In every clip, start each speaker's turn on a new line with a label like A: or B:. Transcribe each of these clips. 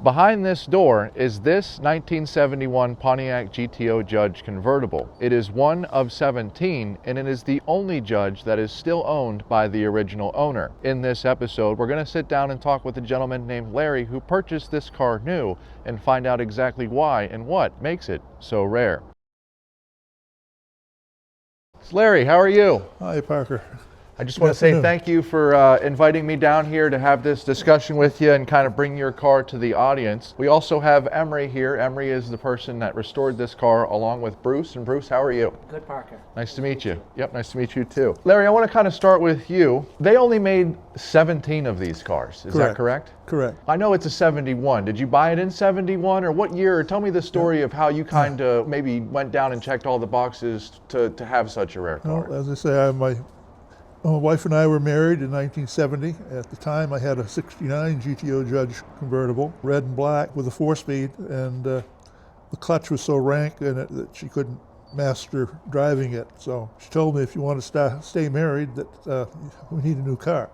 A: Behind this door is this 1971 Pontiac GTO Judge Convertible. It is one of 17, and it is the only Judge that is still owned by the original owner. In this episode, we're going to sit down and talk with a gentleman named Larry who purchased this car new and find out exactly why and what makes it so rare. Larry, how are you?
B: Hi, Parker.
A: I just want to say thank you for inviting me down here to have this discussion with you and kind of bring your car to the audience. We also have Emery here. Emery is the person that restored this car along with Bruce. And Bruce, how are you?
C: Good, Parker.
A: Nice to meet you. Yep, nice to meet you too. Larry, I want to kind of start with you. They only made 17 of these cars. Is that correct?
B: Correct.
A: I know it's a 71. Did you buy it in 71 or what year? Tell me the story of how you kind of maybe went down and checked all the boxes to have such a rare car.
B: Well, as I say, my wife and I were married in 1970. At the time, I had a 69 GTO Judge Convertible, red and black with a 4-speed, and the clutch was so rank in it that she couldn't master driving it. So she told me if you want to stay married that we need a new car.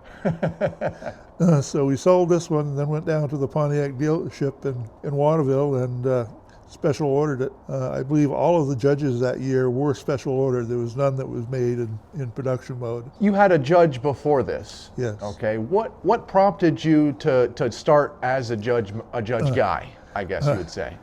B: So we sold this one and then went down to the Pontiac dealership in Waterville and special ordered it. I believe all of the Judges that year were special ordered. There was none that was made in production mode.
A: You had a Judge before this.
B: Yes.
A: Okay. What prompted you to start as a judge guy, I guess you would say?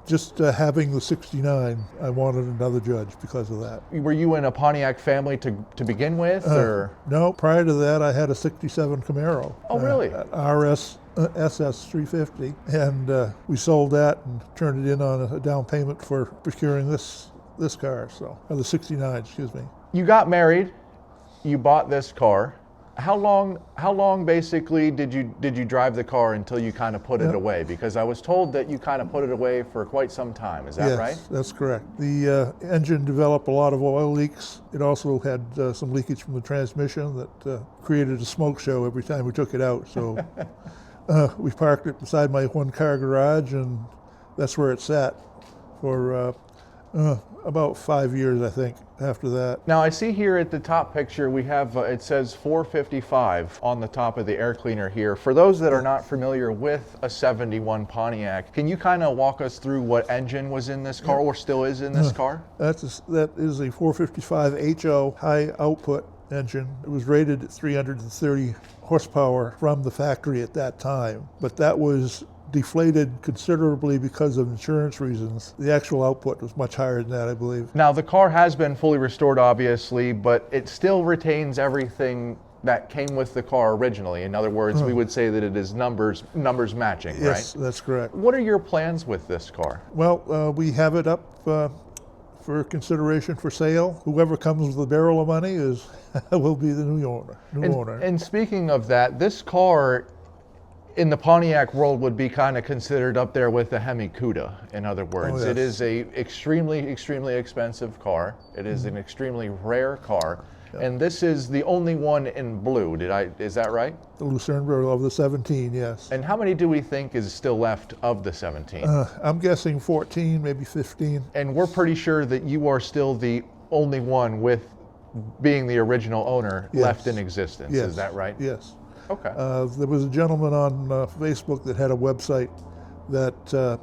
B: Just having the 69, I wanted another Judge because of that.
A: Were you in a Pontiac family to begin with, or?
B: No, prior to that I had a 67 Camaro.
A: Oh, really?
B: RS SS 350, and we sold that and turned it in on a down payment for procuring this car, or the 69, excuse me.
A: You got married, you bought this car. How long basically did you drive the car until you kind of put it away? Because I was told that you kind of put it away for quite some time. Is that right?
B: Yes, that's correct. The engine developed a lot of oil leaks. It also had some leakage from the transmission that created a smoke show every time we took it out. So we parked it beside my one-car garage, and that's where it sat for about 5 years, I think, after that.
A: Now I see here at the top picture we have, it says 455 on the top of the air cleaner here. For those that are not familiar with a 71 Pontiac, can you kind of walk us through what engine was in this car or still is in this car?
B: That is a 455 HO high output engine. It was rated at 330 horsepower from the factory at that time, but that was deflated considerably because of insurance reasons. The actual output was much higher than that, I believe.
A: Now the car has been fully restored, obviously, but it still retains everything that came with the car originally. In other words, we would say that it is numbers matching, right?
B: Yes, that's correct.
A: What are your plans with this car?
B: Well, we have it up for consideration for sale. Whoever comes with a barrel of money will be the new owner.
A: And speaking of that, this car in the Pontiac world would be kind of considered up there with the Hemi Cuda. In other words,
B: yes.
A: It is a extremely expensive car. It is an extremely rare car, and this is the only one in blue. Is that right?
B: The Lucerne Blue of the 17, yes.
A: And how many do we think is still left of the 17?
B: I'm guessing 14, maybe 15.
A: And we're pretty sure that you are still the only one with being the original owner left in existence.
B: Yes.
A: Is that right?
B: Yes.
A: Okay.
B: There was a gentleman on Facebook that had a website that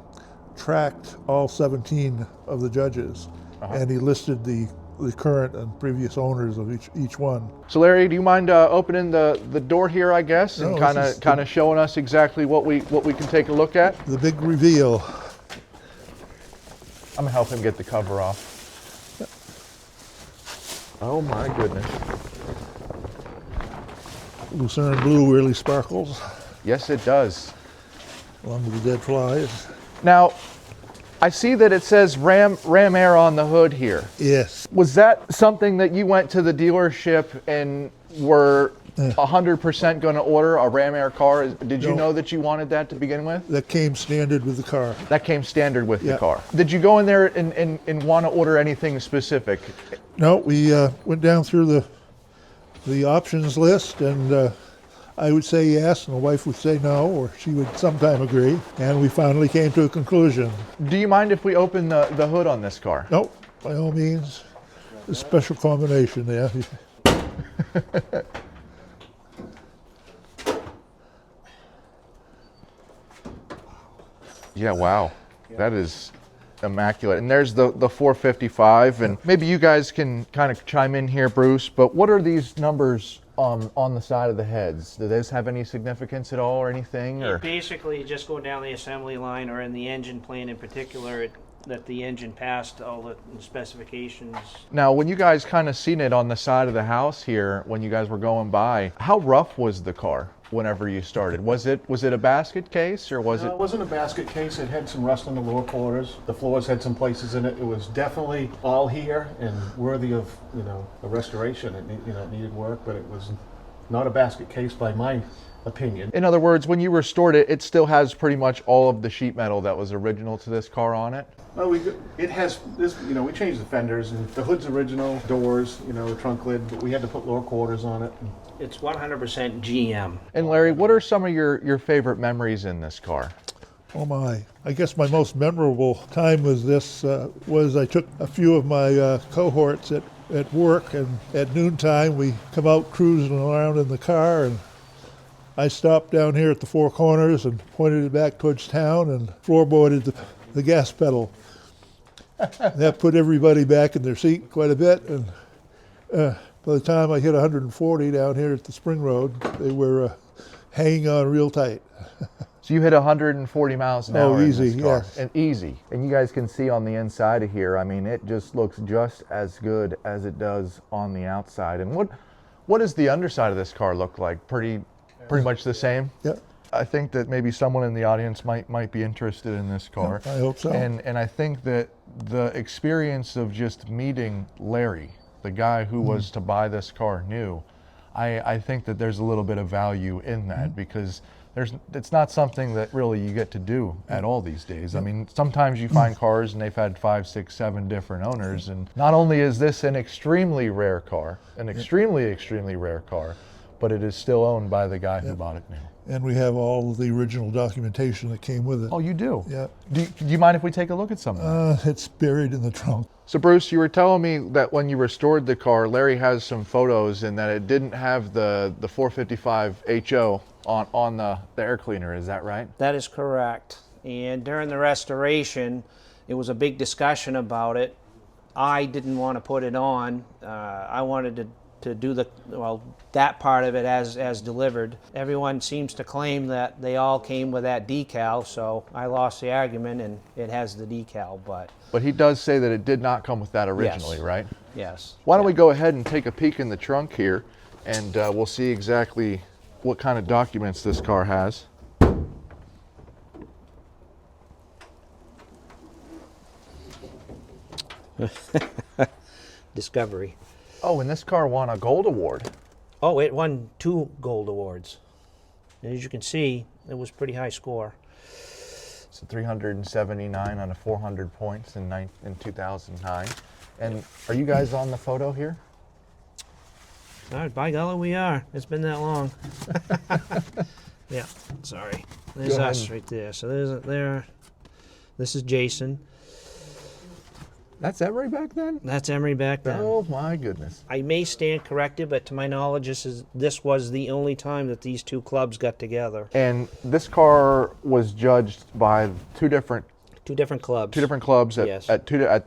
B: tracked all 17 of the Judges, and he listed the current and previous owners of each one.
A: So Larry, do you mind opening the door here, I guess, and
B: No,
A: kind of showing us exactly what we can take a look at?
B: The big reveal.
A: I'm gonna help him get the cover off. Oh my goodness.
B: Lucerne Blue really sparkles,
A: Yes, it does.
B: along with the dead flies.
A: Now, I see that it says Ram Air on the hood here.
B: Yes.
A: Was that something that you went to the dealership and were 100% going to order a Ram Air car? Did you know that you wanted that to begin with?
B: That came standard with the car.
A: That came standard with the car. Did you go in there and want to order anything specific?
B: No, we went down through the options list, and I would say yes, and the wife would say no, or she would sometime agree, and we finally came to a conclusion.
A: Do you mind if we open the hood on this car?
B: No, by all means. A special combination there.
A: Yeah, wow. That is immaculate. And there's the 455, and maybe you guys can kind of chime in here, Bruce, but what are these numbers on the side of the heads? Do those have any significance at all or anything? Or?
C: Basically, just go down the assembly line, or in the engine plan in particular, that the engine passed all the specifications.
A: Now, when you guys kind of seen it on the side of the house here, when you guys were going by, how rough was the car whenever you started? Was it a basket case, or was
D: No,
A: it?
D: it wasn't a basket case. It had some rust on the lower quarters. The floors had some places in it. It was definitely all here and worthy of, a restoration. It needed work, but it was not a basket case by my opinion.
A: In other words, when you restored it, it still has pretty much all of the sheet metal that was original to this car on it?
D: Well, it has this, we changed the fenders, and the hood's original, doors, the trunk lid, but we had to put lower quarters on it.
C: It's 100% GM.
A: And Larry, what are some of your favorite memories in this car?
B: Oh my! I guess my most memorable time was this. Was I took a few of my cohorts at work, and at noontime we come out cruising around in the car, and I stopped down here at the Four Corners and pointed it back towards town and floorboarded the gas pedal. That put everybody back in their seat quite a bit, and by the time I hit 140 down here at the Spring Road, they were hanging on real tight.
A: So you hit 140 miles an hour
B: Oh, easy,
A: in this car.
B: yes.
A: And easy. And you guys can see on the inside of here, I mean, it just looks just as good as it does on the outside. And what does the underside of this car look like? Pretty much the same?
B: Yeah.
A: I think that maybe someone in the audience might be interested in this car.
B: I hope so.
A: And I think that the experience of just meeting Larry, the guy who was to buy this car new, I think that there's a little bit of value in that, because it's not something that really you get to do at all these days. I mean, sometimes you find cars and they've had 5, 6, 7 different owners, and not only is this an extremely rare car, extremely rare car, but it is still owned by the guy who bought it new.
B: And we have all the original documentation that came with it.
A: Oh, you do?
B: Yeah.
A: Do you mind if we take a look at some of that?
B: It's buried in the trunk.
A: So Bruce, you were telling me that when you restored the car, Larry has some photos and that it didn't have the 455 HO on the air cleaner, is that right?
C: That is correct. And during the restoration, it was a big discussion about it. I didn't want to put it on. I wanted to do that part of it as delivered. Everyone seems to claim that they all came with that decal, so I lost the argument, and it has the decal,
A: But he does say that it did not come with that originally,
C: Yes.
A: right?
C: yes.
A: Why don't we go ahead and take a peek in the trunk here, and we'll see exactly what kind of documents this car has.
C: Discovery.
A: Oh, and this car won a gold award.
C: Oh, it won 2 gold awards. And as you can see, it was a pretty high score.
A: So 379 out of 400 points in 2009. And are you guys on the photo here?
C: All right, by golly, we are. It's been that long. Yeah, sorry. There's
A: Go ahead.
C: us right there. So there's This is Jason.
A: That's Emery back then?
C: That's Emery back then.
A: Oh my goodness.
C: I may stand corrected, but to my knowledge, this was the only time that these 2 clubs got together.
A: And this car was judged by two different clubs at
C: Yes.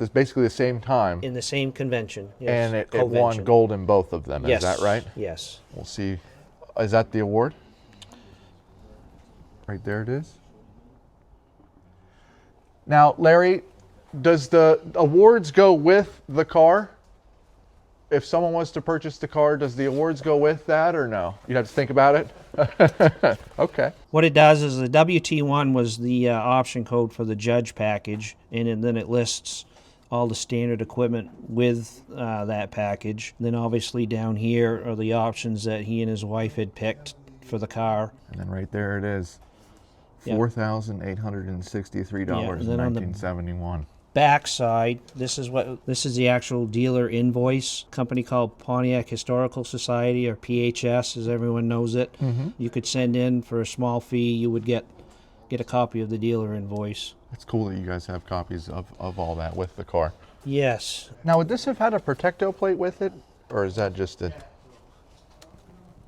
A: basically the same time,
C: In the same convention. Yes.
A: and it won
C: Convention.
A: gold in both of them.
C: Yes.
A: Is that right?
C: Yes.
A: We'll see. Is that the award? Right there it is. Now, Larry, does the awards go with the car? If someone was to purchase the car, does the awards go with that or no? You'd have to think about it. Okay.
C: What it does is the WT1 was the option code for the judge package, and then it lists all the standard equipment with that package. Then obviously down here are the options that he and his wife had picked for the car.
A: And then right there it is.
C: Yep.
A: $4,863
C: Yeah, and
A: in
C: then on the
A: 1971.
C: Backside, this is the actual dealer invoice. Company called Pontiac Historical Society, or PHS, as everyone knows it.
A: Mm-hmm.
C: You could send in for a small fee. You would get a copy of the dealer invoice.
A: It's cool that you guys have copies of all that with the car.
C: Yes.
A: Now, would this have had a Protecto plate with it, or is that just a...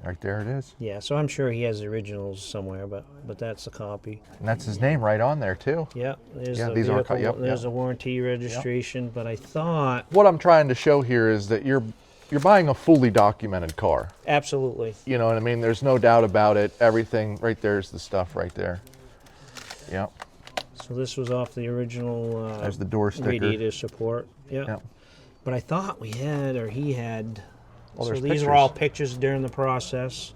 A: Right there it is.
C: Yeah, so I'm sure he has the originals somewhere, but that's a copy.
A: And that's his name right on there too.
C: Yeah, there's
A: Yeah,
C: the
A: these are
C: vehicle,
A: yep,
C: there's
A: yep.
C: the warranty registration, but I thought...
A: What I'm trying to show here is that you're buying a fully documented car.
C: Absolutely.
A: You know what I mean? There's no doubt about it. Everything right there's the stuff right there. Yep.
C: So this was off the original
A: There's the door sticker.
C: radiator support. Yeah.
A: Yep.
C: But I thought we had, or he had...
A: Well,
C: so
A: there's
C: these are all pictures during the process.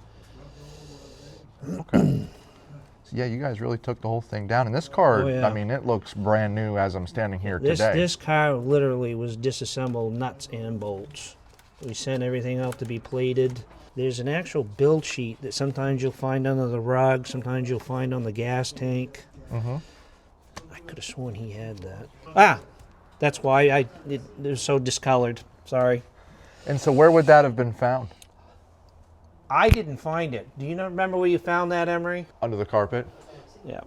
A: Okay. So yeah, you guys really took the whole thing down. And this car,
C: Oh, yeah.
A: I mean, it looks brand new as I'm standing here
C: This
A: today.
C: this car literally was disassembled nuts and bolts. We sent everything out to be plated. There's an actual build sheet that sometimes you'll find under the rug, sometimes you'll find on the gas tank.
A: Mm-hmm.
C: I could have sworn he had that. Ah, that's why it was so discolored. Sorry.
A: And so where would that have been found?
C: I didn't find it. Do you not remember where you found that, Emery?
A: Under the carpet?
C: Yeah.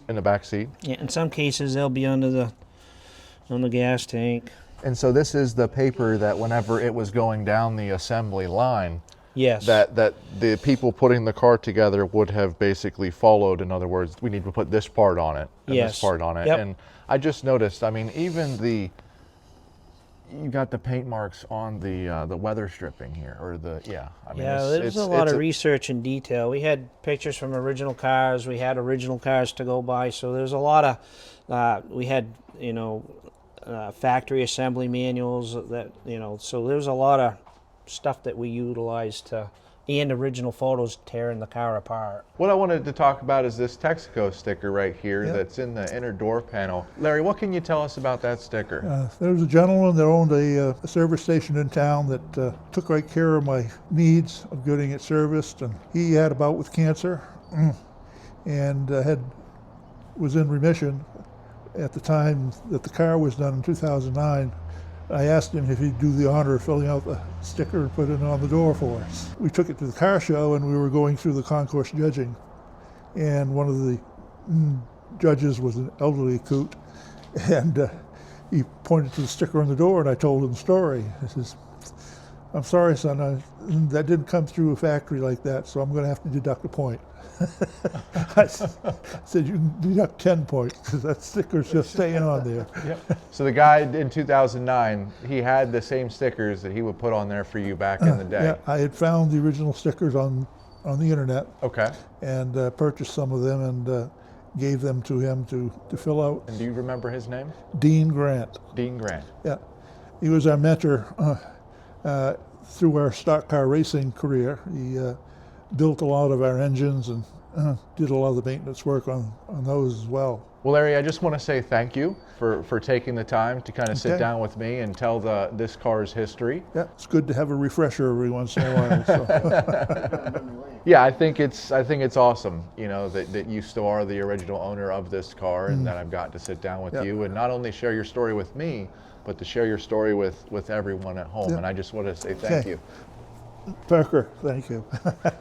A: In the back seat?
C: Yeah. In some cases, they'll be on the gas tank.
A: And so this is the paper that whenever it was going down the assembly line,
C: Yes.
A: that the people putting the car together would have basically followed. In other words, we need to put this part on it and
C: Yes.
A: this part on it.
C: Yep.
A: And I just noticed, I mean, even you got the paint marks on the weather stripping here, or I mean,
C: Yeah, there's a lot of research and detail. We had pictures from original cars. We had original cars to go by. So there's a lot of, we had, factory assembly manuals that, so there's a lot of stuff that we utilized and original photos tearing the car apart.
A: What I wanted to talk about is this Texaco sticker right here
B: Yep.
A: that's in the inner door panel. Larry, what can you tell us about that sticker?
B: There was a gentleman that owned a service station in town that took great care of my needs of getting it serviced, and he had a bout with cancer and was in remission at the time that the car was done in 2009. I asked him if he'd do the honor of filling out the sticker and put it on the door for us. We took it to the car show and we were going through the concourse judging, and one of the judges was an elderly coot, and he pointed to the sticker on the door, and I told him the story. He says, "I'm sorry, son, that didn't come through a factory like that, so I'm going to have to deduct a point." I said, "You can deduct 10 points because that sticker's just staying on there."
A: Yep. So the guy in 2009, he had the same stickers that he would put on there for you back in the day.
B: Yeah, I had found the original stickers on the internet
A: Okay.
B: and purchased some of them and gave them to him to fill out.
A: And do you remember his name?
B: Dean Grant.
A: Dean Grant.
B: Yeah, he was our mentor through our stock car racing career. He built a lot of our engines and did a lot of the maintenance work on those as well.
A: Well, Larry, I just want to say thank you for taking the time to kind of sit
B: Okay.
A: down with me and tell this car's history.
B: Yeah, it's good to have a refresher every once in a while. So.
A: Yeah, I think it's awesome, that you still are the original owner of this car, and that I've got to sit down with
B: Yeah.
A: you and not only share your story with me, but to share your story with everyone at home.
B: Yeah.
A: And I just want to say thank
B: Okay.
A: you.
B: Parker, thank you.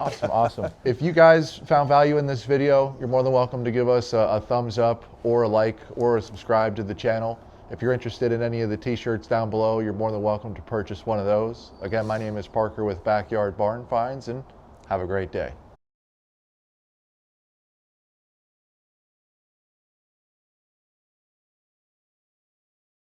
A: Awesome. If you guys found value in this video, you're more than welcome to give us a thumbs up or a like or a subscribe to the channel. If you're interested in any of the t-shirts down below, you're more than welcome to purchase one of those. Again, my name is Parker with Backyard Barn Finds, and have a great day.